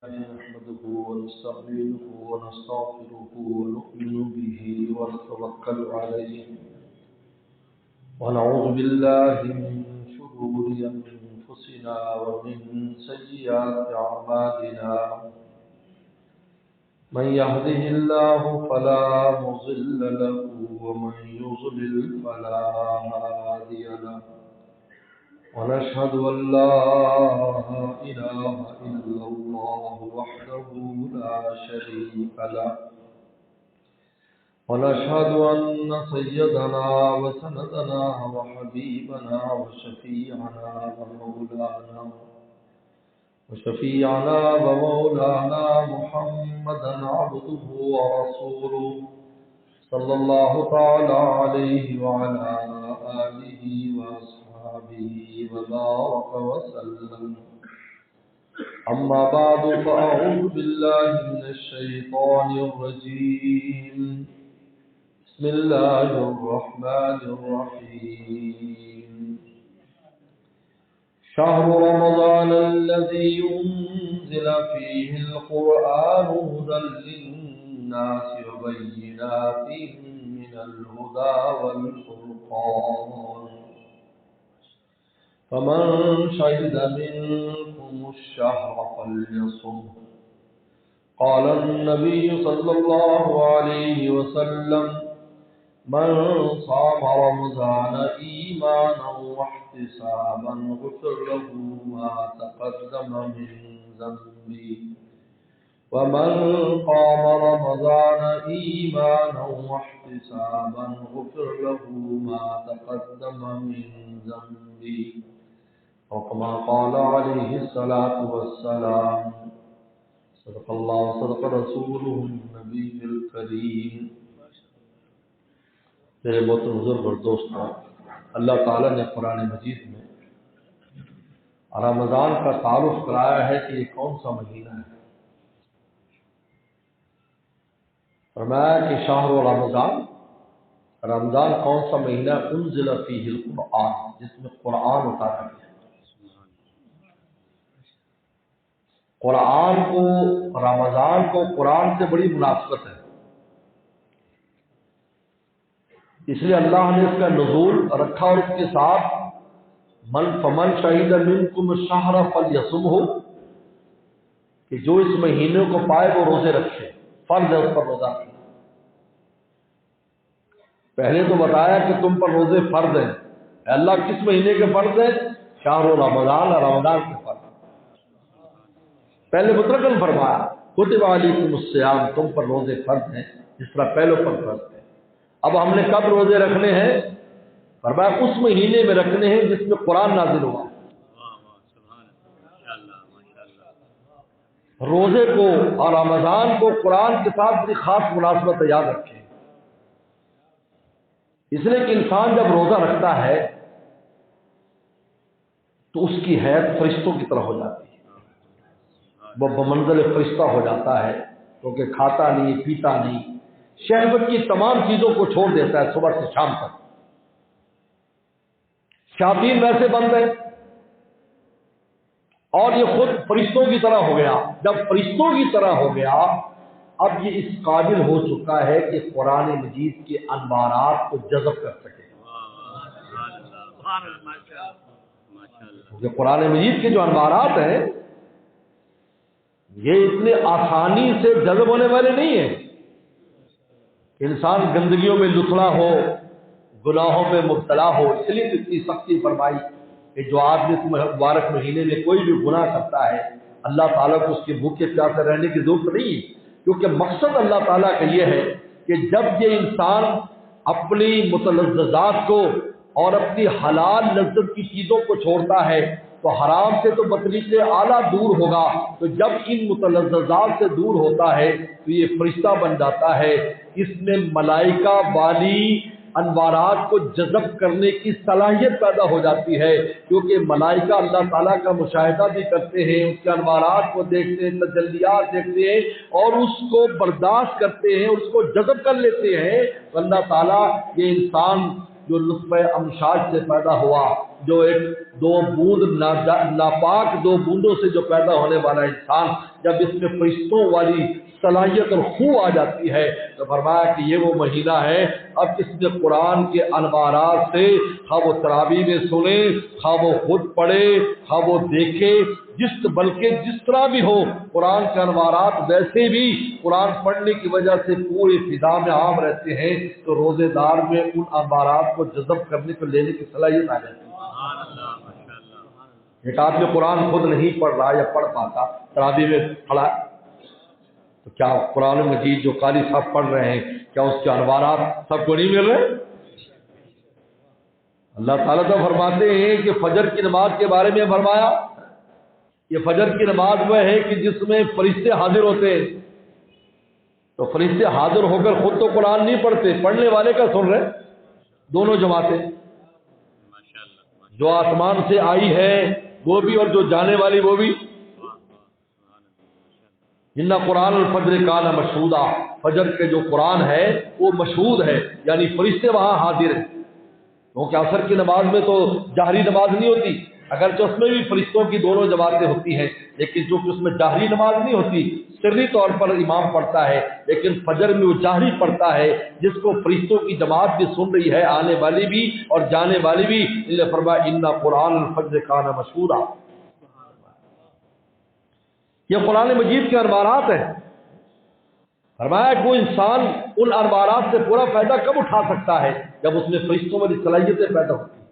نحمده ونستعينه ونستغفره ونؤمن به ونتوكل عليه ونعوذ بالله من شرور أنفسنا ومن سيئات أعمالنا من يهده الله فلا مضل له ومن يضلل فلا هادي له ونشهد أن لا إله إلا الله وحده لا شريك له ونشهد أن سيدنا وسندنا وحبيبنا وشفيعنا ومولانا محمدا عبده ورسوله صلى الله تعالى عليه وعلى آله وأصحابه وبارك وسلم. أما بعد فأعوذ بالله من الشيطان الرجيم. بسم الله الرحمن الرحيم. شهر رمضان الذي أنزل فيه القرآن هدى للناس وبينات من الهدى والفرقان فمن شهد منكم الشهر فليصم. قال النبي صلى الله عليه وسلم من صام رمضان إيمانا واحتسابا غفر له ما تقدم من ذنبه ومن قام رمضان إيمانا واحتسابا غفر له ما تقدم من ذنبه وكما قال عليه الصلاة والسلام. صدق الله وصدق رسوله النبي الكريم. میرے محترم بزرگ اور دوستوں، اللہ تعالیٰ نے قرآن مجید میں رمضان کا تعارف کرایا ہے کہ یہ کون سا مہینہ ہے. فرمایا کہ شہر رمضان، رمضان کون سا مہینہ؟ انزل فیہ القرآن، جس میں قرآن اتارا گیا. قرآن کو، رمضان کو قرآن سے بڑی مناسبت ہے، اس لیے اللہ نے اس کا نزول رکھا اور اس کے ساتھ فمن شہید منکم الشہر فلیصمہ، کہ جو اس مہینے کو پائے وہ روزے رکھے، فرض ہے اس پر روزہ. پہلے تو بتایا کہ تم پر روزے فرض ہیں. اللہ کس مہینے کے فرض ہیں؟ شہر رمضان، رمضان کے فرض. پہلے مطلقاً فرمایا کتب علیکم الصیام، تم پر روزے فرض ہیں جس طرح پہلوں پر فرض ہیں. اب ہم نے کب روزے رکھنے ہیں؟ فرمایا اس مہینے میں رکھنے ہیں جس میں قرآن نازل ہوا. روزے کو اور رمضان کو قرآن کے ساتھ بڑی خاص مناسبت یاد رکھیں. اس لیے کہ انسان جب روزہ رکھتا ہے تو اس کی حیثیت فرشتوں کی طرح ہو جاتی ہے. وہ بمنزل فرشتہ ہو جاتا ہے، کیونکہ کھاتا نہیں، پیتا نہیں، شہوت کی تمام چیزوں کو چھوڑ دیتا ہے صبح سے شام تک. شیاطین ویسے بند ہے اور یہ خود فرشتوں کی طرح ہو گیا. جب فرشتوں کی طرح ہو گیا، اب یہ اس قابل ہو چکا ہے کہ قرآن مجید کے انوارات کو جذب کر سکے. کیونکہ قرآن مجید کے جو انوارات ہیں یہ اتنے آسانی سے جذب ہونے والے نہیں ہیں. انسان گندگیوں میں لتڑا ہو، گناہوں میں مبتلا ہو، اس لیے اتنی سختی فرمائی کہ جو آدمی اس مبارک مہینے میں کوئی بھی گناہ کرتا ہے اللہ تعالیٰ کو اس کے بھوکے پیاسے رہنے کی ضرورت نہیں، کیونکہ مقصد اللہ تعالیٰ کا یہ ہے کہ جب یہ انسان اپنی متلذذات کو اور اپنی حلال لذت کی چیزوں کو چھوڑتا ہے تو حرام سے تو بطریق اعلیٰ دور ہوگا. تو جب ان متلذذات سے دور ہوتا ہے تو یہ فرشتہ بن جاتا ہے. اس میں ملائکہ والی انوارات کو جذب کرنے کی صلاحیت پیدا ہو جاتی ہے، کیونکہ ملائکہ اللہ تعالیٰ کا مشاہدہ بھی کرتے ہیں، اس کے انوارات کو دیکھتے ہیں، تجلیات دیکھتے ہیں اور اس کو برداشت کرتے ہیں، اس کو جذب کر لیتے ہیں. اللہ تعالیٰ یہ انسان جو نطفہ امشاج سے پیدا ہوا، جو ایک دو بوند ناپاک دو بوندوں سے جو پیدا ہونے والا انسان، جب اس میں فرشتوں والی صلاحیت اور خو آ جاتی ہے تو فرمایا کہ یہ وہ مہینہ ہے اب اس میں قرآن کے انوارات سے خواہ وہ تراویح میں سنے، خواہ وہ خود پڑھے، خواہ وہ دیکھے، بلکہ جس طرح بھی ہو قرآن کے انوارات ویسے بھی قرآن پڑھنے کی وجہ سے پوری فضا میں عام رہتے ہیں، تو روزے دار میں ان انوارات کو جذب کرنے کو لینے کی صلاحیت آ جاتی ہے۔ ایک آدمی قرآن خود نہیں پڑھ رہا یا پڑھ پاتا، تراویح میں پڑھا، تو کیا قرآن مجید جو قاری صاحب پڑھ رہے ہیں کیا اس کے انوارات سب کو نہیں مل رہے؟ اللہ تعالیٰ تو فرماتے ہیں کہ فجر کی نماز کے بارے میں فرمایا، یہ فجر کی نماز وہ ہے کہ جس میں فرشتے حاضر ہوتے ہیں، تو فرشتے حاضر ہو کر خود تو قرآن نہیں پڑھتے، پڑھنے والے کا سن رہے، دونوں جماعتیں، جو آسمان سے آئی ہے وہ بھی اور جو جانے والی وہ بھی۔ ان قرآن الفجر کان مشہودا، فجر کے جو قرآن ہے وہ مشہود ہے، یعنی فرشتے وہاں حاضر ہیں، کیونکہ عصر کی نماز میں تو جہری نماز نہیں ہوتی، اگرچہ اس میں بھی فرشتوں کی دونوں جماعتیں ہوتی ہیں، لیکن جو کہ اس میں جہری نماز نہیں ہوتی، سری طور پر امام پڑھتا ہے، لیکن فجر میں وہ جہری پڑھتا ہے جس کو فرشتوں کی جماعت بھی سن رہی ہے، آنے والی بھی اور جانے والی بھی۔ اس نے فرمایا ان قرآن الفجر کان مشہودا، یہ قرآن مجید کے انوارات ہیں۔ فرمایا کہ وہ انسان ان انوارات سے پورا فائدہ کب اٹھا سکتا ہے؟ جب اس میں فرشتوں والی صلاحیتیں پیدا ہوتی ہیں۔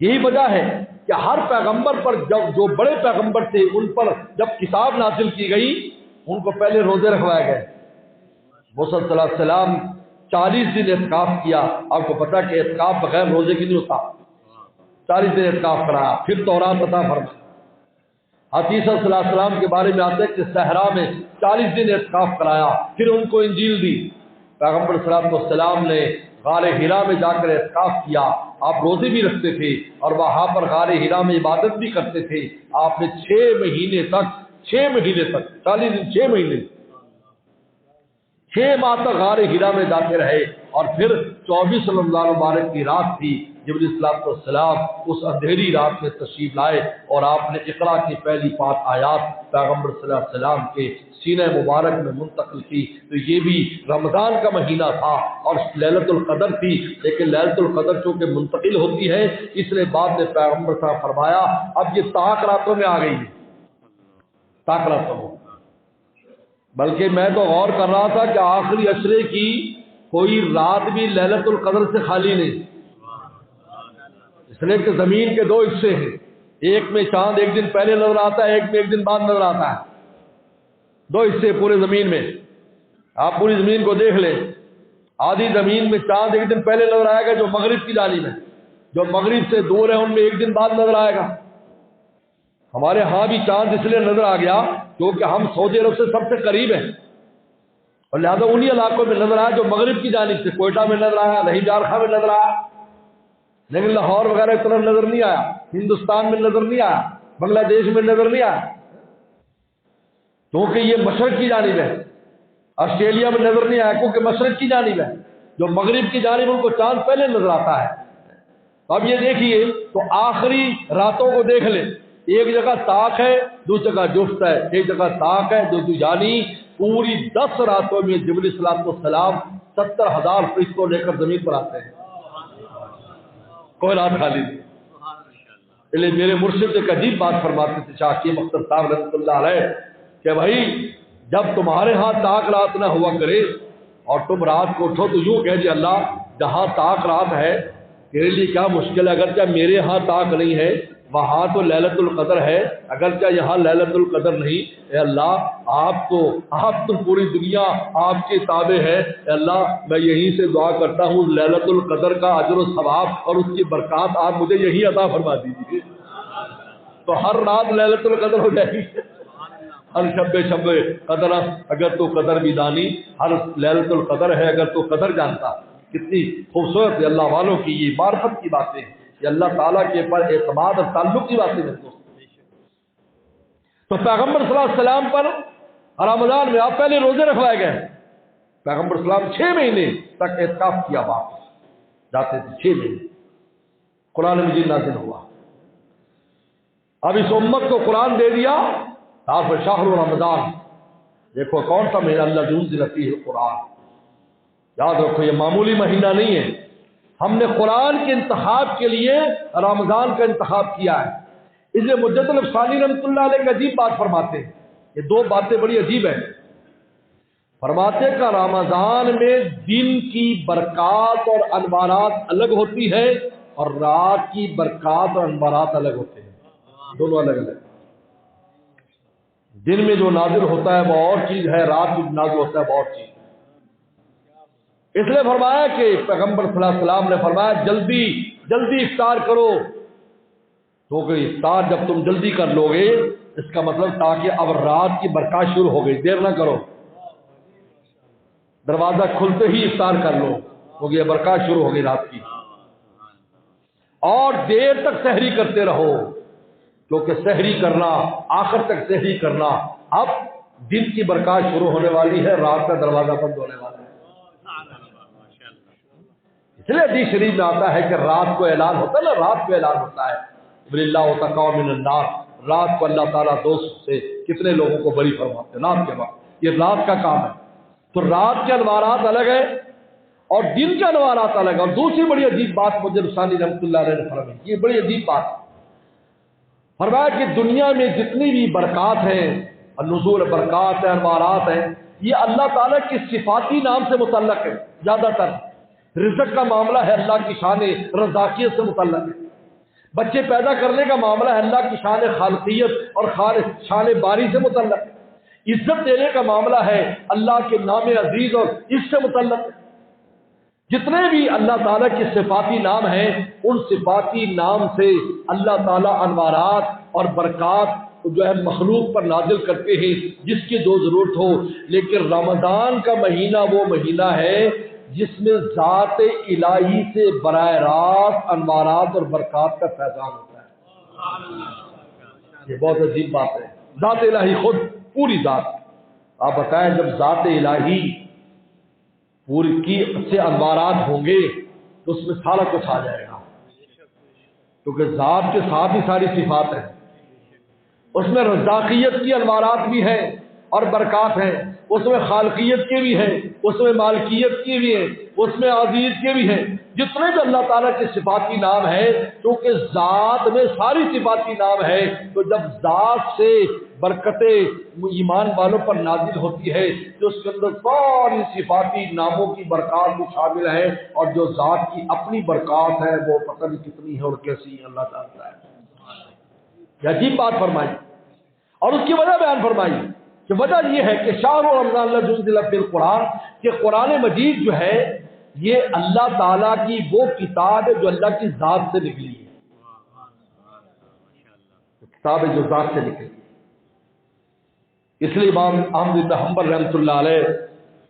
یہی وجہ ہے کہ ہر پیغمبر پر جب جو بڑے پیغمبر تھے ان پر جب کتاب نازل کی گئی ان کو پہلے روزے رکھوائے گئے۔ موسیٰ صلی اللہ علیہ وسلم 40 دن اعتکاف کیا، آپ کو پتا کہ اعتکاف بغیر روزے کی نہیں ہوتا، 40 دن اعتکاف کرایا، پھر تورات عطا فرمائی۔ حدیث صلی اللہ علیہ وسلم کے بارے میں آتا ہے کہ صحرا میں 40 دن اعتکاف کرایا، پھر ان کو انجیل دی۔ پیغمبر صلی اللہ علیہ وسلم نے غار حرا میں جا کر اعتکاف کیا، آپ روزے بھی رکھتے تھے اور وہاں پر غار حرا میں عبادت بھی کرتے تھے۔ آپ نے 6 مہینے تک 40 دن 6 مہینے 6 ماہ تک غار حرا میں جاتے رہے، اور پھر 24 رمضان مبارک کی رات تھی، جبریل صلی اللہ علیہ وسلم اس اندھیری رات میں تشریف لائے اور آپ نے اقرا کی پہلی 5 آیات پیغمبر صلی اللہ علیہ وسلم کے سینہ مبارک میں منتقل کی۔ تو یہ بھی رمضان کا مہینہ تھا اور لیلۃ القدر تھی، لیکن لیلۃ القدر چونکہ منتقل ہوتی ہے اس لیے بعد میں پیغمبر صلی اللہ علیہ وسلم فرمایا اب یہ طاق راتوں میں آ گئی ہے، طاق راتوں میں۔ بلکہ میں تو غور کر رہا تھا کہ آخری عشرے کی کوئی رات بھی لیلۃ القدر سے خالی نہیں، اس لیے کہ زمین کے 2 حصے ہیں، ایک میں چاند ایک دن پہلے نظر آتا ہے، ایک میں ایک دن بعد نظر آتا ہے، 2 حصے پورے زمین میں۔ آپ پوری زمین کو دیکھ لیں، آدھی زمین میں چاند ایک دن پہلے نظر آئے گا جو مغرب کی جانب ہے، جو مغرب سے دور ہے ان میں ایک دن بعد نظر آئے گا۔ ہمارے ہاں بھی چاند اس لیے نظر آ گیا کیونکہ ہم سعودی عرب سے سب سے قریب ہیں، اور لہذا انہی علاقوں میں نظر آیا جو مغرب کی جانب سے، کوئٹہ میں نظر آیا، لہی جارخا میں نظر آیا، لیکن لاہور وغیرہ کی طرف نظر نہیں آیا، ہندوستان میں نظر نہیں آیا، بنگلہ دیش میں نظر نہیں آیا، کیونکہ یہ مشرق کی جانب ہے۔ آسٹریلیا میں نظر نہیں آیا کیونکہ مشرق کی جانب ہے، جو مغرب کی جانب ان کو چاند پہلے نظر آتا ہے۔ اب یہ دیکھیے تو آخری راتوں کو دیکھ لیں، ایک جگہ طاق ہے، دوسری جگہ جفت ہے، ایک جگہ طاق ہے یعنی پوری 10 راتوں میں جبریل صلی اللہ علیہ وسلم 70,000 فرشتوں لے کر زمین پر آتے ہیں، کوئی رات خالی نہیں۔ اس لیے میرے مرشد ایک عجیب بات فرماتے تھے شاہ کی مختار صاحب رحمۃ اللہ علیہ کہ بھائی جب تمہارے ہاں طاق رات نہ ہوا کرے اور تم رات کو اٹھو تو یوں کہہ جہاں جہاں طاق رات ہے تیرے لیے کیا مشکل ہے، اگرچہ میرے ہاں طاق نہیں ہے وہاں تو لیلۃ القدر ہے، اگرچہ یہاں لیلۃ القدر نہیں، اے اللہ آپ تو پوری دنیا آپ کے تابع ہے، اے اللہ میں یہیں سے دعا کرتا ہوں لیلۃ القدر کا اجر و ثواب اور اس کی برکات آپ مجھے یہی عطا فرما دیجیے، تو ہر رات لیلۃ القدر ہو جائے گی، ہر شب قدر اگر تو قدر بھی دانی، ہر لیلۃ القدر ہے اگر تو قدر جانتا۔ کتنی خوبصورت اللہ والوں کی یہ معرفت کی باتیں ہیں، یہ اللہ تعالیٰ کے پر اعتماد اور تعلق کی باتیں ہیں۔ تو پیغمبر صلی اللہ علیہ وسلم پر رمضان میں آپ پہلے روزے رکھوائے گئے، پیغمبر صلی اللہ علیہ وسلم 6 مہینے تک اعتکاف کیا، جاتے تھے 6 مہینے قرآن مجید نازل ہوا. اب اس امت کو قرآن دے دیا. آپ شہر رمضان دیکھو کون سا مہینہ اللہ انزل فیہ القرآن. یاد رکھو یہ معمولی مہینہ نہیں ہے. ہم نے قرآن کے انتخاب کے لیے رمضان کا انتخاب کیا ہے. اس لیے مجدد الافسانی رحمۃ اللہ علیہ ایک عجیب بات فرماتے ہیں. یہ 2 باتیں بڑی عجیب ہیں. فرماتے کہ رمضان میں دن کی برکات اور انوارات الگ ہوتی ہے اور رات کی برکات اور انوارات الگ ہوتے ہیں. دونوں الگ الگ. دن میں جو نازل ہوتا ہے وہ اور چیز ہے, رات میں نازل ہوتا ہے وہ اور چیز. اس لیے فرمایا کہ پیغمبر صلی اللہ علیہ وسلم نے فرمایا جلدی جلدی افطار کرو. کیونکہ افطار جب تم جلدی کر لو گے اس کا مطلب تاکہ اب رات کی برکات شروع ہو گئی. دیر نہ کرو, دروازہ کھلتے ہی افطار کر لو کیونکہ یہ برکات شروع ہو گئی رات کی. اور دیر تک سحری کرتے رہو کیونکہ سحری کرنا, آخر تک سحری کرنا, اب دن کی برکات شروع ہونے والی ہے, رات کا دروازہ بند ہونے والا ہے. اس لیے حدیث شریف میں آتا ہے کہ رات کو اعلان ہوتا ہے نا, رات کو اعلان ہوتا ہے وَلِلَّهُ تَقَوْا مِنَ النَّارِ. رات کو اللہ تعالیٰ دوست سے کتنے لوگوں کو بری فرماتے ہیں رات کے وقت. یہ رات کا کام ہے. تو رات کے انوارات الگ ہے اور دن کے انوارات الگ ہے. اور دوسری بڑی عجیب بات مجھے ثانی رحمۃ اللہ علیہ نے فرمائی, یہ بڑی عجیب بات فرمایا کہ دنیا میں جتنی بھی برکات ہیں, نزول برکات ہیں, انوارات ہیں, یہ اللہ تعالیٰ کی صفاتی نام سے متعلق ہے. زیادہ تر رزق کا معاملہ ہے اللہ کی شان رزاقیت سے متعلق ہے. بچے پیدا کرنے کا معاملہ ہے اللہ کی شان خالقیت اور شان باری سے متعلق ہے. عزت دینے کا معاملہ ہے اللہ کے نام عزیز اور اس سے متعلق ہے. جتنے بھی اللہ تعالیٰ کے صفاتی نام ہیں ان صفاتی نام سے اللہ تعالیٰ انوارات اور برکات جو ہے مخلوق پر نازل کرتے ہیں جس کی جو ضرورت ہو. لیکن رمضان کا مہینہ وہ مہینہ ہے جس میں ذات الہی سے براہ راست انوارات اور برکات کا فیضان ہوتا ہے. یہ بہت عجیب بات ہے. ذات الہی خود پوری ذات. آپ بتائیں جب ذات الہی پوری کی سے انوارات ہوں گے تو اس میں سارا کچھ آ جائے گا کیونکہ ذات کے ساتھ ہی ساری صفات ہیں. اس میں رزاقیت کی انوارات بھی ہیں اور برکات ہیں, اس میں خالقیت کے بھی ہیں, اس میں مالکیت کے بھی ہیں, اس میں عزیز کے بھی ہیں. جتنے بھی اللہ تعالیٰ کے صفاتی نام ہیں کیونکہ ذات میں ساری صفاتی نام ہے تو جب ذات سے برکتیں ایمان والوں پر نازل ہوتی ہے تو اس کے اندر ساری صفاتی ناموں کی برکات بھی شامل ہے اور جو ذات کی اپنی برکات ہے وہ پتہ نہیں کتنی ہے اور کیسی ہے اللہ تعالیٰ ہے. یہ عجیب بات فرمائی اور اس کی وجہ بیان فرمائی کہ وجہ یہ ہے کہ شہر رمضان الذی انزل فیہ القرآن کہ قرآن مجید جو ہے یہ اللہ تعالیٰ کی وہ کتاب ہے جو اللہ کی ذات سے نکلی ہے. کتاب ہے جو ذات سے نکلی ہے. اس لیے امام احمد بن حنبل رحمۃ اللہ علیہ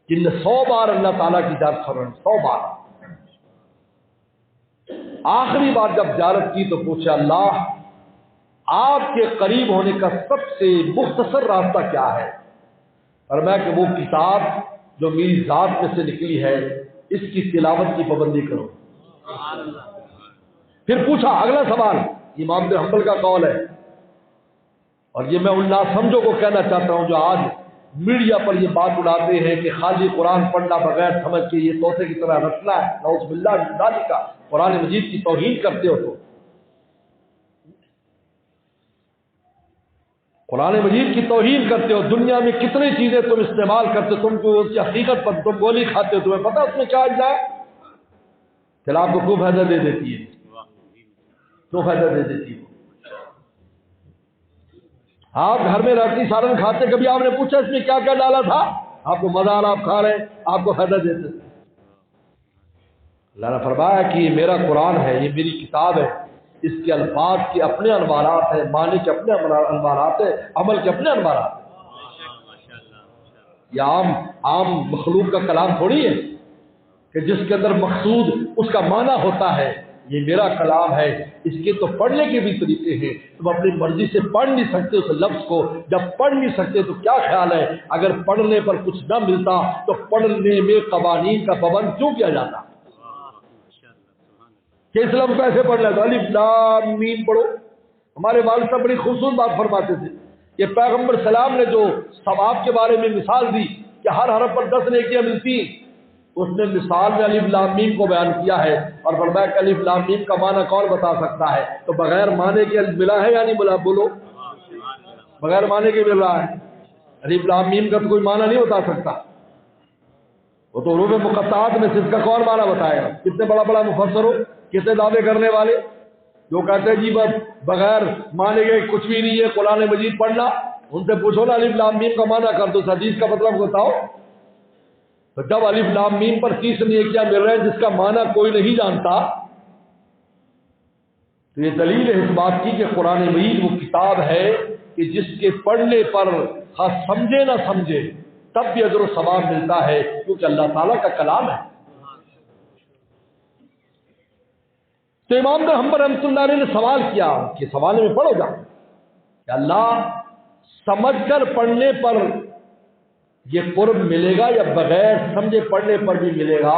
جن نے 100 بار اللہ تعالیٰ کی زیارت فرمائی, 100 بار, آخری بار جب زیارت کی تو پوچھا اللہ آپ کے قریب ہونے کا سب سے مختصر راستہ کیا ہے؟ فرمایا کہ وہ کتاب جو میری ذات میں سے نکلی ہے اس کی تلاوت کی پابندی کرو. پھر پوچھا اگلا سوال, امام بن حنبل کا قول ہے اور یہ میں ان ناسمجھوں کو کہنا چاہتا ہوں جو آج میڈیا پر یہ بات اڑاتے ہیں کہ خالی قرآن پڑھنا بغیر سمجھ کے یہ طوطے کی طرح رٹنا ہے, نعوذ باللہ من ذالک, قرآن مجید کی توہین کرتے ہو. تو قرآن مجید کی توہین کرتے ہو. دنیا میں کتنی چیزیں تم استعمال کرتے ہو, تم کو اس کی حقیقت پر تم گولی کھاتے ہو, تمہیں پتہ اس میں کیا اجزاء ہے؟ پھر آپ کو خوب فائدہ دے دیتی ہے. تو فائدہ دے دیتی ہے. آپ گھر میں رہتی سالن کھاتے, کبھی آپ نے پوچھا اس میں کیا کیا ڈالا تھا؟ آپ کو مزہ آ رہا, آپ کھا رہے ہیں, آپ کو فائدہ دیتے. اللہ نے فرمایا کہ یہ میرا قرآن ہے, یہ میری کتاب ہے, اس کے الفاظ کے اپنے انوارات ہیں, معنی کے اپنے انوارات ہیں, عمل کے اپنے انوارات ہیں. یہ عام مخلوق کا کلام تھوڑی ہے کہ جس کے اندر مقصود اس کا معنی ہوتا ہے. یہ میرا کلام ہے, اس کے تو پڑھنے کے بھی طریقے ہیں. تم اپنی مرضی سے پڑھ نہیں سکتے اس لفظ کو. جب پڑھ نہیں سکتے تو کیا خیال ہے اگر پڑھنے پر کچھ نہ ملتا تو پڑھنے میں قوانین کا پابند کیوں کیا جاتا؟ کہ اس لفظ کو ایسے پڑھنا ہے تو الف لام میم پڑھو. ہمارے والد صاحب بڑی خوبصورت بات فرماتے تھے کہ پیغمبر سلام نے جو ثواب کے بارے میں مثال دی کہ ہر حرف پر 10 نیکیاں ملتی ہیں، اس نے مثال میں الف لام میم کو بیان کیا ہے اور فرمایا کہ الف لام میم کا معنی کون بتا سکتا ہے؟ تو بغیر معنی کے ملا ہے یا نہیں ملا؟ بولو. بغیر معنی کے مل رہا ہے. الف لام میم کا تو کوئی معنی نہیں بتا سکتا. وہ تو حروف مقطعات میں سے اس کا کون معنی بتائے گا؟ کتنے بڑا بڑا مفسر ہو، کتنے دعوے کرنے والے جو کہتے ہیں جی بس بغیر معنی کے کچھ بھی نہیں ہے قرآن مجید پڑھنا، ان سے پوچھو نا الف لام میم کا معنی کر دو، حدیث کا مطلب بتاؤ. تو جب الف لام میم پر 30 نیکیاں مل رہے ہیں جس کا معنی کوئی نہیں جانتا، تو یہ دلیل ہے اس بات کی کہ قرآن مجید وہ کتاب ہے کہ جس کے پڑھنے پر خاص سمجھے نہ سمجھے تب بھی اجر و ثواب ملتا ہے، کیونکہ اللہ تعالیٰ کا کلام ہے. تو امام بن حنبل رحمۃ اللہ علیہ نے سوال کیا کہ سوال میں پڑھو جا کہ اللہ سمجھ کر پڑھنے پر یہ قرب ملے گا یا بغیر سمجھے پڑھنے پر بھی ملے گا؟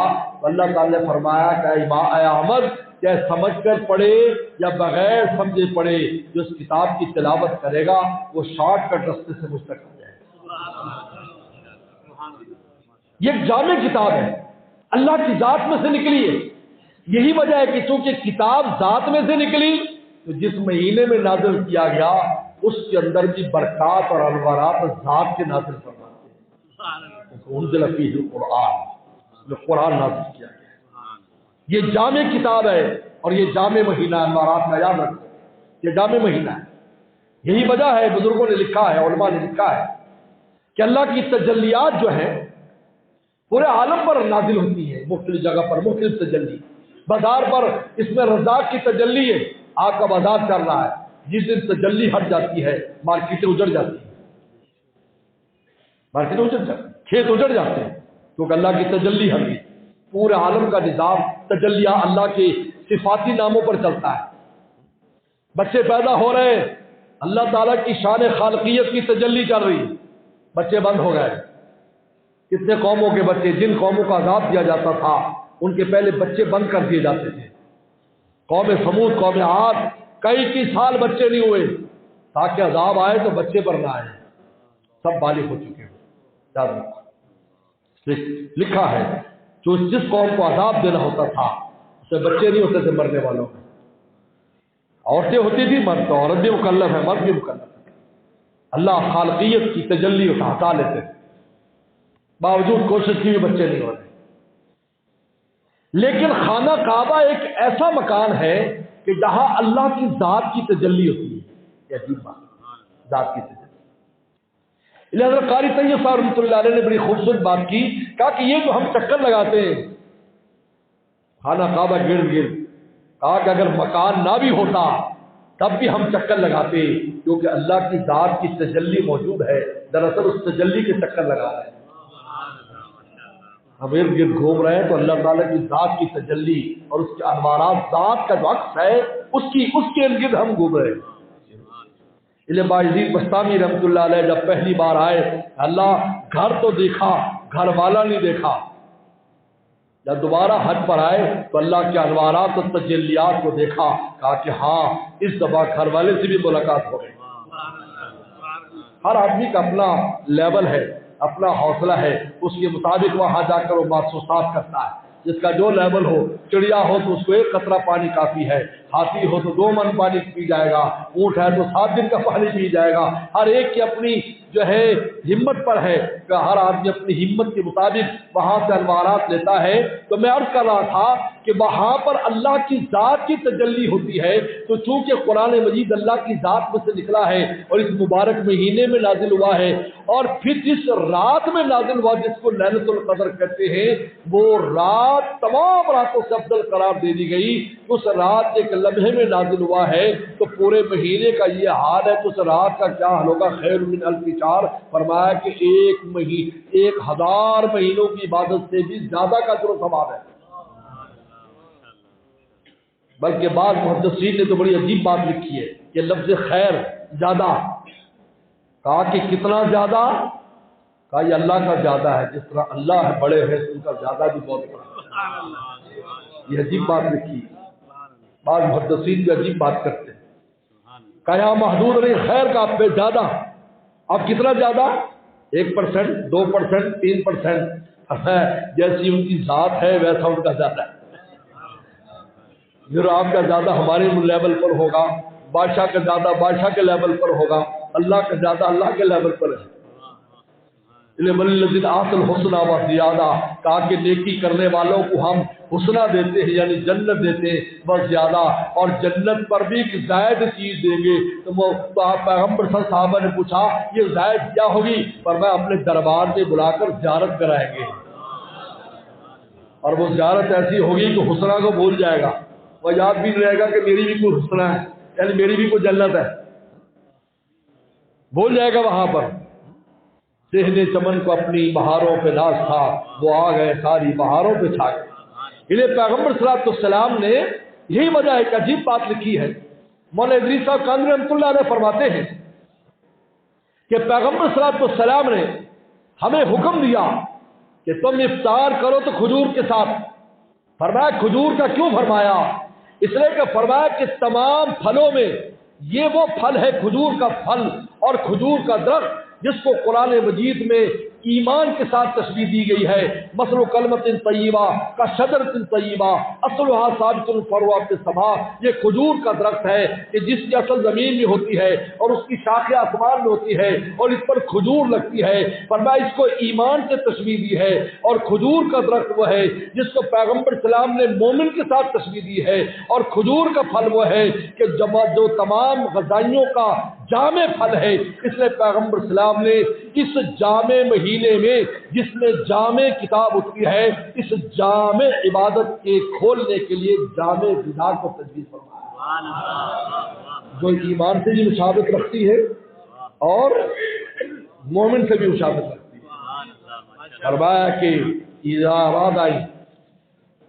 اللہ تعالیٰ نے فرمایا کہ اے احمد کیا سمجھ کر پڑھے یا بغیر سمجھے پڑھے، جو اس کتاب کی تلاوت کرے گا وہ شارٹ کٹ رستے سے مجھ تک آ جائے گا. یہ ایک جامع کتاب ہے، اللہ کی ذات میں سے نکلی ہے. یہی وجہ ہے کہ چونکہ کتاب ذات میں سے نکلی تو جس مہینے میں نازل کیا گیا اس کے اندر بھی برکات اور انوارات ذات کے نازل فرماتے ہیں. انزل فیہ القرآن، جو قرآن نازل کیا گیا. یہ جامع کتاب ہے اور یہ جامع مہینہ انوارات میں یاد رکھو یہ جامع مہینہ ہے. یہی وجہ ہے بزرگوں نے لکھا ہے، علماء نے لکھا ہے کہ اللہ کی تجلیات جو ہیں پورے عالم پر نازل ہوتی ہیں، مختلف جگہ پر مختلف تجلی. بازار پر اس میں رزاق کی تجلی ہے، آگ کا بازار چل رہا ہے، جس دن تجلی ہٹ جاتی ہے مارکیٹیں اجڑ جاتی ہیں، مارکیٹیں اجڑ جاتی ہیں، کھیت اجڑ جاتے ہیں کیونکہ اللہ کی تجلی ہٹ گئی. پورے عالم کا نظام تجلیہ اللہ کے صفاتی ناموں پر چلتا ہے. بچے پیدا ہو رہے ہیں، اللہ تعالیٰ کی شان خالقیت کی تجلی چل رہی ہے. بچے بند ہو گئے. کتنے قوموں کے بچے جن قوموں کا عذاب دیا جاتا تھا ان کے پہلے بچے بند کر دیے جاتے تھے. قوم سمود، قوم عاد، کئی سال بچے نہیں ہوئے تاکہ عذاب آئے تو بچے پر نہ آئے. سب بالغ ہو چکے ہیں. لکھا ہے جو جس قوم کو عذاب دینا ہوتا تھا اسے بچے نہیں ہوتے تھے مرنے والوں میں. عورتیں ہوتی تھی، مرد تو عورت بھی مکلف ہے، مرد بھی مکلف ہے. اللہ خالقیت کی تجلی ہٹا لیتے تھے، باوجود کوشش کی بھی بچے نہیں ہوتے. لیکن خانہ کعبہ ایک ایسا مکان ہے کہ جہاں اللہ کی ذات کی تجلی ہوتی ہے. یہ عجیب بات، ذات کی تجلی. حضرت قاری طیب صاحب رحمۃ اللہ علیہ نے بڑی خوبصورت بات کی، کہا کہ یہ جو ہم چکر لگاتے ہیں خانہ کعبہ گرد گرد، کہا کہ اگر مکان نہ بھی ہوتا تب بھی ہم چکر لگاتے کیونکہ اللہ کی ذات کی تجلی موجود ہے. دراصل اس تجلی کے چکر لگا رہے ہیں. ہم ارد گرد گھوم رہے ہیں تو اللہ تعالیٰ کی ذات کی تجلی اور اس کے انوارات ذات کا جو عکس ہے اس کے ارد گرد ہم گھوم رہے ہیں. باعزید بستامی رحمۃ اللہ علیہ جب پہلی بار آئے، اللہ گھر تو دیکھا، گھر والا نہیں دیکھا. جب دوبارہ حج پر آئے تو اللہ کے انوارات اور تجلیات کو دیکھا، کہا کہ ہاں اس دفعہ گھر والے سے بھی ملاقات ہو گئی. ہر آدمی کا اپنا لیول ہے، اپنا حوصلہ ہے، اس کے مطابق وہاں جا کر وہ محسوسات کرتا ہے. جس کا جو لیول ہو، چڑیا ہو تو اس کو 1 قطرہ پانی کافی ہے، ہاتھی ہو تو 2 من پانی پی جائے گا، اونٹ ہے تو 7 دن کا پانی پی جائے گا. ہر ایک کی اپنی جو ہے ہمت پر ہے کہ ہر آدمی اپنی ہمت کے مطابق وہاں سے انوارات لیتا ہے. تو میں عرض کر رہا تھا کہ وہاں پر اللہ کی ذات کی تجلی ہوتی ہے. تو چونکہ قرآن مجید اللہ کی ذات میں سے نکلا ہے اور اس مبارک مہینے میں نازل ہوا ہے، اور پھر جس رات میں نازل ہوا جس کو لیلۃ القدر کہتے ہیں، وہ رات تمام راتوں سے افضل قرار دے دی گئی. اس رات ایک لمحے میں نازل ہوا ہے تو پورے مہینے کا یہ حال ہے تو اس رات کا کیا حال ہوگا؟ خیر من الف شہر. فرمایا کہ 1000 مہینوں کی عبادت سے بھی زیادہ کا اجر و ثواب ہے. بلکہ بعض محدثین نے تو بڑی عجیب بات لکھی ہے کہ لفظ خیر زیادہ، کہا کہ کتنا زیادہ؟ کہا یہ اللہ کا زیادہ ہے، جس طرح اللہ ہے بڑے ہیں ان کا زیادہ بھی بہت بڑا ہے. یہ عجیب بات لکھی. بعض محدثین بھی عجیب بات کرتے ہیں، کہا یہاں محدود نہیں، خیر کا آپ پہ زیادہ، اب کتنا زیادہ؟ 1%، 2%، 3%، جیسی ان کی ذات ہے ویسا ان کا زیادہ ہے۔ جو آپ کا زیادہ ہمارے لیول پر ہوگا، بادشاہ کا زیادہ بادشاہ کے لیول پر ہوگا، اللہ کا زیادہ اللہ کے لیول پر ہے۔ وَلِلَّذِينَ آتَوُا الْحُسْنَىٰ وَزِيَادَةٌ، کہا کہ نیکی کرنے والوں کو ہم حسنہ دیتے ہیں، یعنی جنت دیتے ہیں بس زیادہ، اور جنت پر بھی ایک زائد چیز دیں گے۔ تو آپ پیغمبر صلی اللہ علیہ وسلم صحابہ نے پوچھا یہ زائد کیا ہوگی؟ فرمایا اپنے دربار میں بلا کر زیارت کرائیں گے، اور وہ زیارت ایسی ہوگی کہ حسنہ کو بھول جائے گا، وہ یاد بھی نہیں رہے گا کہ میری بھی کوئی حسنہ ہے، یعنی میری بھی کوئی جنت ہے، بھول جائے گا وہاں پر۔ صحن چمن کو اپنی بہاروں پہ ناز تھا، وہ آ گئے ساری بہاروں پہ چھا گئے۔ انہیں پیغمبر صلی اللہ علیہ وسلم نے یہی وجہ ایک عجیب بات لکھی ہے، مولانا ادریس صاحب کاندھری رحمۃ اللہ علیہ فرماتے ہیں کہ پیغمبر صلی اللہ علیہ وسلم نے ہمیں حکم دیا کہ تم افطار کرو تو کھجور کے ساتھ۔ فرمایا کھجور کا کیوں فرمایا؟ اس لیے کہ فرمایا کہ تمام پھلوں میں یہ وہ پھل ہے کھجور کا پھل، اور کھجور کا درخت جس کو قرآن مجید میں ایمان کے ساتھ تشبیہ دی گئی ہے، مثل کلمۃ طیبہ کا شجرۃ طیبہ اصلها ثابت فرعها فی السماء، یہ کھجور کا درخت ہے کہ جس کی اصل زمین میں ہوتی ہے اور اس کی شاخیں آسمان میں ہوتی ہے، اور اس پر کھجور لگتی ہے۔ فرمایا اس کو ایمان سے تشبیہ دی ہے، اور کھجور کا درخت وہ ہے جس کو پیغمبر اسلام نے مومن کے ساتھ تشبیہ دی ہے، اور کھجور کا پھل وہ ہے کہ جو تمام غذائیوں کا جامع پھل ہے۔ اس لیے پیغمبر اسلام نے اس جامع مہینے میں جس میں جامع کتاب ہوتی ہے، اس جامع عبادت کے کھولنے کے لیے جامع غذا کو تجویز فرمایا، جو ایمان سے بھی مشابہت رکھتی ہے اور مومن سے بھی مشابہت رکھتی ہے۔ فرمایا کہ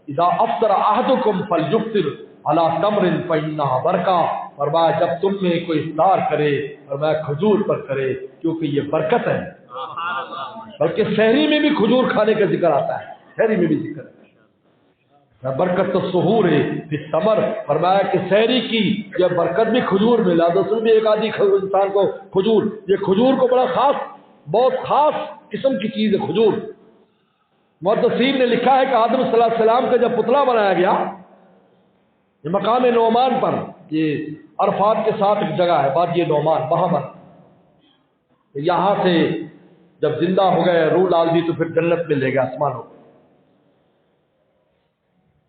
اذا افطر احدکم فلیفطر علی تمر فانھا برکہ، فرمایا جب تم میں کوئی افطار کرے فرمایا کھجور پر کرے، کیونکہ یہ برکت ہے۔ بلکہ سحری میں بھی کھجور کھانے کا ذکر آتا ہے، سحری میں بھی ذکر ہے برکت السحور فی الثمر، فرمایا کہ سحری کی یہ برکت بھی کھجور میں، لازم بھی ایک آدھی انسان کو کھجور، یہ کھجور کو بڑا خاص بہت خاص قسم کی چیز ہے کھجور۔ محدثین نے لکھا ہے کہ آدم صلی اللہ علیہ وسلم کا جب پتلا بنایا گیا یہ مقام نعمان پر، یہ عرفات کے ساتھ ایک جگہ ہے وادی نعمان، وہاں پر یہاں سے جب زندہ ہو گئے روح ڈال دی تو پھر جنت میں لے گئے آسمانوں۔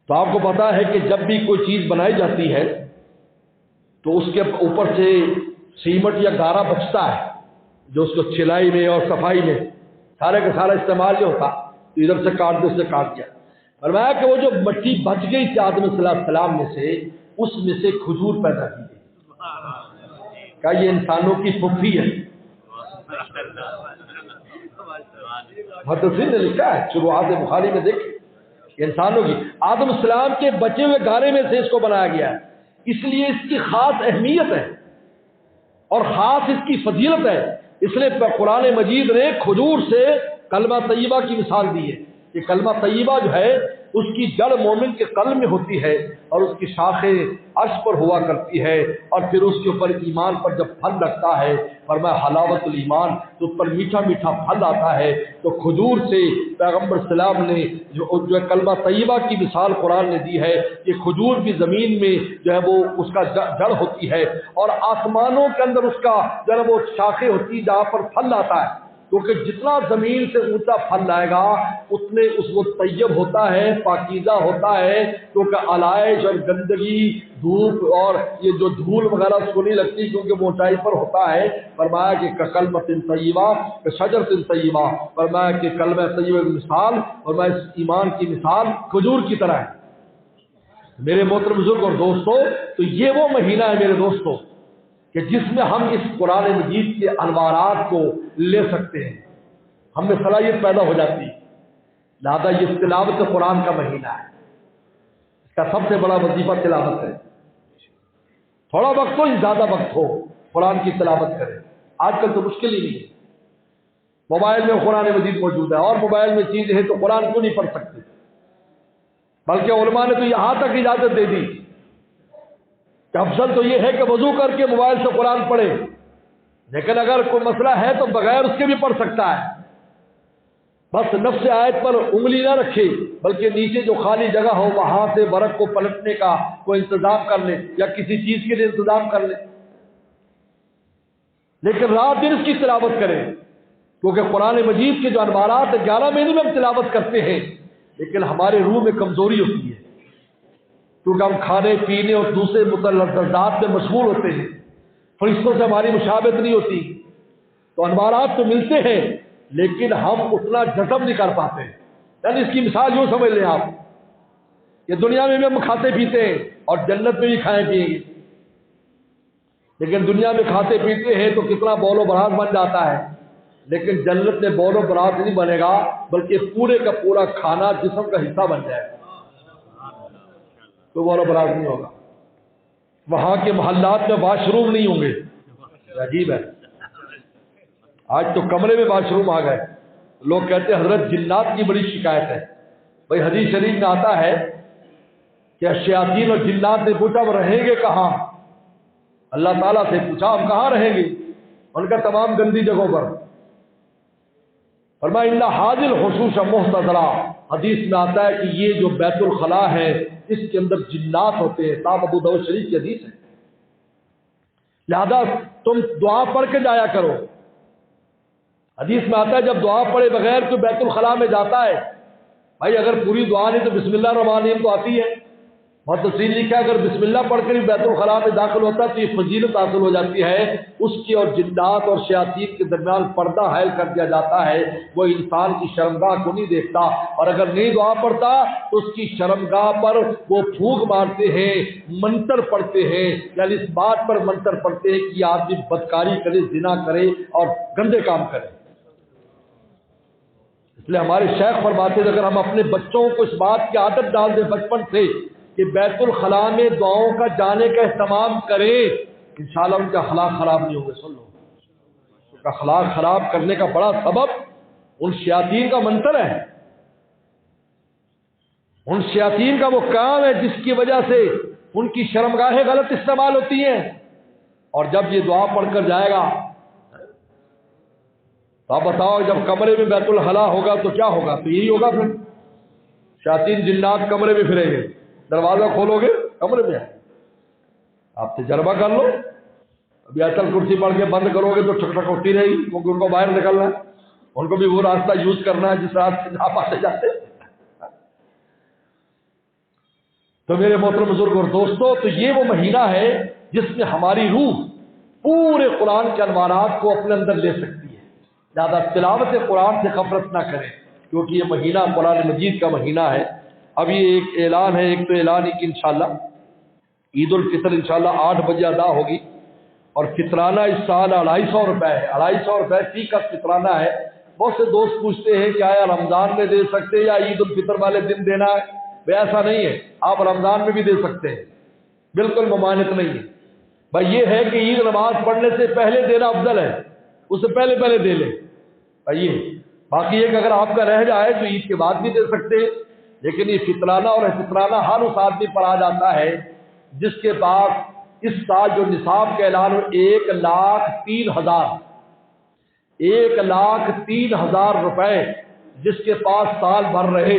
تو آپ کو پتا ہے کہ جب بھی کوئی چیز بنائی جاتی ہے تو اس کے اوپر سے سیمٹ یا گارا بچتا ہے، جو اس کو چلائی میں اور صفائی میں سارے کا سارا استعمال نہیں ہوتا، تو ادھر سے کاٹ دو اس سے کاٹ دیا۔ فرمایا کہ وہ جو مٹی بچ گئی تھی آدم صلی اللہ علیہ وسلم میں سے، اس میں سے کھجور پیدا کی گئی۔ کیا یہ انسانوں کی پھوپھی ہے؟ محدثین نے لکھا ہے شروحات بخاری میں دیکھیں، انسانوں کی آدم السلام کے بچے ہوئے گارے میں سے اس کو بنایا گیا ہے، اس لیے اس کی خاص اہمیت ہے اور خاص اس کی فضیلت ہے۔ اس لیے قرآن مجید نے کھجور سے کلمہ طیبہ کی مثال دی ہے کہ کلمہ طیبہ جو ہے اس کی جڑ مومن کے قلب میں ہوتی ہے اور اس کی شاخیں عرش پر ہوا کرتی ہے، اور پھر اس کے اوپر ایمان پر جب پھل لگتا ہے فرمایا حلاوت الایمان، تو اس پر میٹھا میٹھا پھل آتا ہے۔ تو کھجور سے پیغمبر السلام نے جو کلمہ طیبہ کی مثال قرآن نے دی ہے کہ کھجور بھی زمین میں جو ہے وہ اس کا جڑ ہوتی ہے، اور آسمانوں کے اندر اس کا جو ہے وہ شاخیں ہوتی ہے جہاں پر پھل آتا ہے، کیونکہ جتنا زمین سے اونچا پھل لائے گا اتنے اس وہ طیب ہوتا ہے، پاکیزہ ہوتا ہے، کیونکہ علائش اور گندگی دھوپ اور یہ جو دھول وغیرہ اس کو نہیں لگتی کیونکہ اونچائی پر ہوتا ہے۔ فرمایا کہ کلمۃ طیبہ شجرۃ طیبہ، فرمایا کہ کلمہ طیبہ کی مثال فرمایا ایمان کی مثال کھجور کی طرح ہے۔ میرے محترم بزرگ اور دوستو، تو یہ وہ مہینہ ہے میرے دوستو کہ جس میں ہم اس قرآن مجید کے انوارات کو لے سکتے ہیں، ہم میں صلاحیت پیدا ہو جاتی ہے۔ لہذا یہ تلاوت قرآن کا مہینہ ہے، اس کا سب سے بڑا وظیفہ تلاوت ہے۔ تھوڑا وقت ہو یا زیادہ وقت ہو قرآن کی تلاوت کریں۔ آج کل تو مشکل ہی نہیں ہے، موبائل میں قرآن مجید موجود ہے، اور موبائل میں چیزیں ہیں تو قرآن کیوں نہیں پڑھ سکتے؟ بلکہ علماء نے تو یہاں تک اجازت دے دی کہ افضل تو یہ ہے کہ وضو کر کے موبائل سے قرآن پڑھے، لیکن اگر کوئی مسئلہ ہے تو بغیر اس کے بھی پڑھ سکتا ہے، بس نفس آیت پر انگلی نہ رکھے، بلکہ نیچے جو خالی جگہ ہو وہاں سے ورق کو پلٹنے کا کوئی انتظام کر لے یا کسی چیز کے لیے انتظام کر لے، لیکن رات دن اس کی تلاوت کریں، کیونکہ قرآن مجید کے جو انوارات 11 مہینے میں ہم تلاوت کرتے ہیں، لیکن ہمارے روح میں کمزوری ہوتی ہے، کیونکہ ہم کھانے پینے اور دوسرے متلذات میں مشغول ہوتے ہیں، فرشتوں سے ہماری مشابہت نہیں ہوتی، تو انوارات تو ملتے ہیں لیکن ہم اتنا جذب نہیں کر پاتے۔ یعنی اس کی مثال یوں سمجھ لیں آپ کہ دنیا میں بھی ہم کھاتے پیتے ہیں اور جنت میں بھی کھائیں پیئیں گے، لیکن دنیا میں کھاتے پیتے ہیں تو کتنا بول و براز بن جاتا ہے، لیکن جنت میں بول و براز نہیں بنے گا، بلکہ پورے کا پورا کھانا جسم کا حصہ بن جائے گا، تو بول و براز نہیں ہوگا۔ وہاں کے محلات میں واش روم نہیں ہوں گے، عجیب ہے، آج تو کمرے میں واش روم آ گئے، لوگ کہتے ہیں حضرت جنات کی بڑی شکایت ہے۔ بھائی حدیث شریف میں آتا ہے کہ شیاطین اور جنات نے پوچھا وہ رہیں گے کہاں؟ اللہ تعالیٰ سے پوچھا ہم کہاں رہیں گے؟ ان کا تمام گندی جگہوں پر۔ فرمایا ان حاضر خصوص محتضرہ، حدیث میں آتا ہے کہ یہ جو بیت الخلاء ہے اس کے اندر جنات ہوتے ہیں، صاحب ابو داؤد شریف کی حدیث ہے، لہذا تم دعا پڑھ کے جایا کرو۔ حدیث میں آتا ہے جب دعا پڑھے بغیر تو بیت الخلاء میں جاتا ہے، بھائی اگر پوری دعا نہیں تو بسم اللہ الرحمن الرحیم تو آتی ہے، بہت تفصیل لکھا ہے، اگر بسم اللہ پڑھ کر بیت الخلاء میں داخل ہوتا ہے تو یہ فضیلت حاصل ہو جاتی ہے، اس کی اور جنات اور شیاطین کے درمیان پردہ حائل کر دیا جاتا ہے، وہ انسان کی شرمگاہ کو نہیں دیکھتا، اور اگر نہیں دعا پڑھتا تو اس کی شرمگاہ پر وہ پھونک مارتے ہیں، منتر پڑھتے ہیں، یعنی اس بات پر منتر پڑھتے ہیں کہ یہ آدمی بدکاری کرے، زنا کرے اور گندے کام کرے۔ اس لیے ہمارے شیخ فرماتے ہیں اگر ہم اپنے بچوں کو اس بات کی عادت ڈال دیں بچپن سے کہ بیت الخلاء میں دعاؤں کا جانے کا اہتمام کریں، انشاءاللہ ان کے اخلاق خراب نہیں ہوں گے۔ سن لو، ان کا اخلاق خراب کرنے کا بڑا سبب ان شیاطین کا منتر ہے، ان شیاطین کا وہ کام ہے جس کی وجہ سے ان کی شرمگاہیں غلط استعمال ہوتی ہیں، اور جب یہ دعا پڑھ کر جائے گا تو آپ بتاؤ جب کمرے میں بیت الخلاء ہوگا تو کیا ہوگا؟ تو یہی ہوگا، پھر شیاطین جنات کمرے میں پھریں گے، دروازہ کھولو گے کمرے میں، آپ تجربہ کر لو، ابھی آیت الکرسی پڑھ کے بند کرو گے تو ٹھک ٹھک ہوتی رہے گی، کیونکہ ان کو باہر نکلنا ہے، ان کو بھی وہ راستہ یوز کرنا ہے جس راستے سے آپ آتے جاتے۔ تو میرے محترم بزرگ اور دوستو، تو یہ وہ مہینہ ہے جس میں ہماری روح پورے قرآن کے انوارات کو اپنے اندر لے سکتی ہے، زیادہ تلاوت قرآن سے غفلت نہ کریں، کیونکہ یہ مہینہ قرآن مجید کا مہینہ ہے۔ اب یہ ایک اعلان ہے، ایک تو اعلان ہے کہ انشاءاللہ عید الفطر انشاءاللہ 8 بجے ادا ہوگی، اور فطرانہ اس سال 250 روپے ہے، 250 روپے فی کا فطرانہ ہے۔ بہت سے دوست پوچھتے ہیں کہ آیا رمضان میں دے سکتے یا عید الفطر والے دن دینا ہے؟ بھئی ایسا نہیں ہے، آپ رمضان میں بھی دے سکتے ہیں، بالکل ممانعت نہیں ہے۔ بھائی یہ ہے کہ عید نماز پڑھنے سے پہلے دینا افضل ہے، اس سے پہلے دے لیں، بھائی یہ باقی ایک اگر آپ کا رہ جائے تو عید کے بعد بھی دے سکتے ہیں، لیکن یہ فطرانہ اور فطرانہ ہر اس آدمی پر آ جاتا ہے جس کے پاس اس سال جو نصاب کا اعلان ہو 1,03,000 1,03,000 روپے جس کے پاس سال بھر رہے،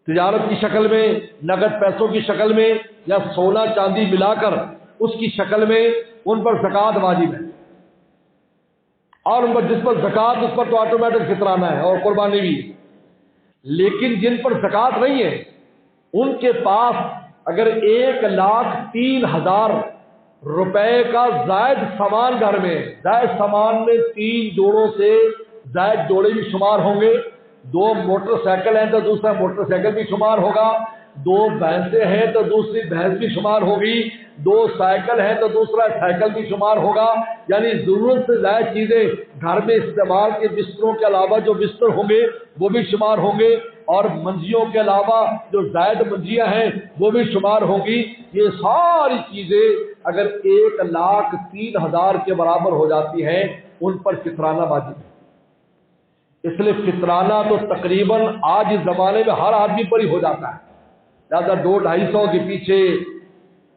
تجارت کی شکل میں، نقد پیسوں کی شکل میں، یا سونا چاندی ملا کر اس کی شکل میں، ان پر زکوٰۃ واجب ہے، اور ان پر جس پر زکوٰۃ اس پر تو آٹومیٹک فطرانہ ہے اور قربانی بھی۔ لیکن جن پر زکوٰۃ نہیں ہے ان کے پاس اگر 1,03,000 روپے کا زائد سامان گھر میں، زائد سامان میں 3 جوڑوں سے زائد جوڑے بھی شمار ہوں گے، 2 موٹر سائیکل ہیں تو دوسرا موٹر سائیکل بھی شمار ہوگا، 2 بھینسیں ہیں تو دوسری بھینس بھی شمار ہوگی، 2 سائیکل ہیں تو دوسرا سائیکل بھی شمار ہوگا، یعنی ضرورت سے زائد چیزیں گھر میں استعمال کے بستروں کے علاوہ جو بستر ہوں گے وہ بھی شمار ہوں گے، اور منجیوں کے علاوہ جو زائد منجیاں ہیں وہ بھی شمار ہوں گی۔ یہ ساری چیزیں اگر 1,03,000 کے برابر ہو جاتی ہیں ان پر فطرانہ واجب ہے۔ اس لیے فطرانہ تو تقریباً آج اس زمانے میں ہر آدمی پر ہی ہو جاتا ہے، لہٰذا 200-250 کے پیچھے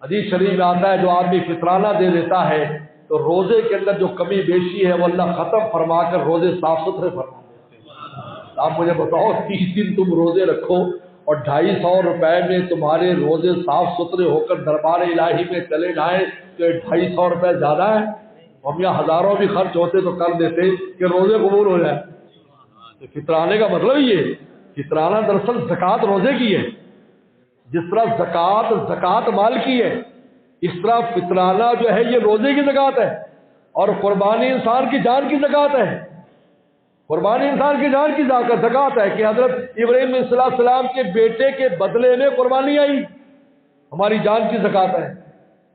حدیث شریف میں آتا ہے جو آدمی فطرانہ دے دیتا ہے تو روزے کے اندر جو کمی بیشی ہے وہ اللہ ختم فرما کر روزے صاف ستھرے فرما دیتے ہیں۔ آپ مجھے بتاؤ 30 دن تم روزے رکھو اور 250 روپے میں تمہارے روزے صاف ستھرے ہو کر دربار الہی میں چلے جائیں تو 250 روپے زیادہ ہے؟ ہم یہاں ہزاروں بھی خرچ ہوتے تو کر دیتے کہ روزے قبول ہو جائے۔ تو فطرانے کا مطلب یہ ہے، فطرانہ دراصل زکوٰۃ روزے کی ہے۔ جس طرح زکوٰۃ مال کی ہے، اس طرح فطرانہ جو ہے یہ روزے کی زکوٰۃ ہے، اور قربانی انسان کی جان کی زکوٰۃ ہے۔ قربانی انسان کی جان کی زکوٰۃ ہے کہ حضرت ابراہیم علیہ السلام کے بیٹے کے بدلے میں قربانی آئی، ہماری جان کی زکوٰۃ ہے۔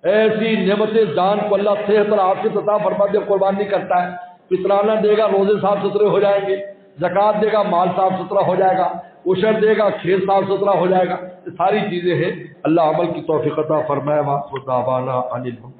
ایسی نعمت جان کو اللہ صحت اور عافیت عطا فرما دے قربانی کرتا ہے۔ فطرانہ دے گا روزے صاف ستھرے ہو جائیں گے، زکوٰۃ دے گا مال صاف ستھرا ہو جائے گا، عشر دے گا کھیت صاف ستھرا ہو جائے گا۔ یہ ساری چیزیں ہیں، اللہ عمل کی توفیق عطا فرمائے۔ وآخر دعوانا ان الحمد